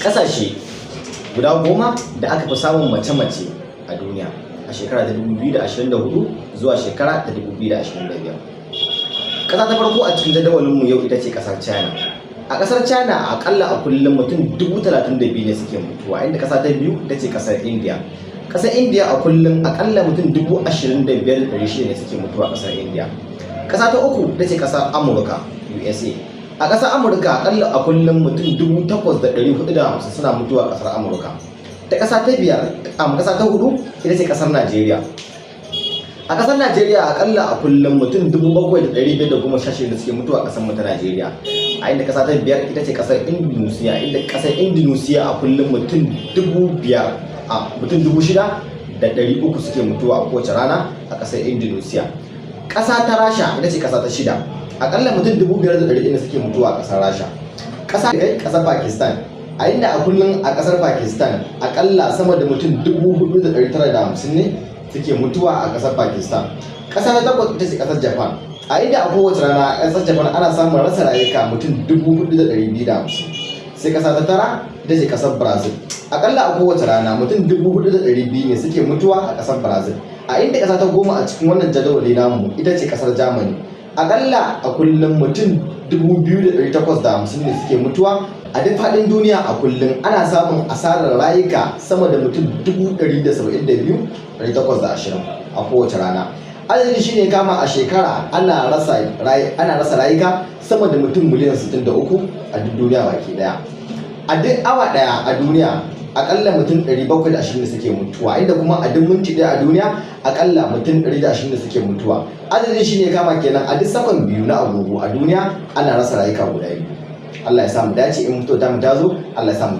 Kasashe guda 10 da aka fi samun mace-mace a duniya a shekara ta 2024 zuwa shekara ta 2025. Ƙasa ta farko a cikin jadawalinmu yau ita ce ƙasar China. A ƙasar China akalla a kullum mutum 32,000 ne suke mutuwa, inda ƙasa ta biyu ita ce ƙasar India. Ƙasar India a kullum akalla mutum 25,600 ne suke mutuwa a ƙasar India. Ƙasa ta uku ita ce ƙasar Amurka USA. A ƙasar Amurka akalla a kullum mutum 8,450 suna mutuwa a ƙasar Amurka. Ta ƙasa ta biyar ƙasa ta hudu ita ce ƙasar Najeriya. A ƙasar Najeriya akalla a kullum mutum 7,516 suke mutuwa a ƙasar mu ta Najeriya. A inda ƙasa ta biyar ita ce ƙasar Indonesia, inda ƙasar Indonesia a kullum mutum 6,300 suke mutuwa a kowace rana a ƙasar Indonesia. Ƙasa ta Rasha ita ce ƙasa ta shida. Akalla mutum 5,100 suke mutuwa a ƙasar Rasha. Ƙasar Pakistan, a inda a kullum a ƙasar Pakistan akalla sama da mutum 4,950 ne suke mutuwa a ƙasar Pakistan. Ƙasa ta takwas ita ce ƙasar Japan, a inda a kowace rana a ƙasar Japan ana samun rasa rayuka mutum 4,250. Sai ƙasa ta tara ita ce ƙasar Brazil, akalla a kowace rana mutum 4,200 ne suke mutuwa a ƙasar Brazil. A inda ƙasa ta goma a cikin wannan jadawali namu ita ce ƙasar Germany, akalla a kullum mutum 2,850 ne suke mutuwa. A duk faɗin duniya a kullum ana samun asarar rayuka sama da mutum 172,820 a kowace rana. Adadin shi ne kama a shekara ana rasa rayuka sama da mutum miliyan 63 a duk duniya baki daya. A duk awa daya a duniya akalla mutum 720 suke mutuwa, inda kuma a duk minti daya a duniya akalla mutum 120 suke mutuwa. Adadin shi ne kama kenan a duk sakon biyu na agogo a duniya ana rasa rayuka guda biyu. Allah ya samu dace, in mutuwa ta mu tazo Allah ya samu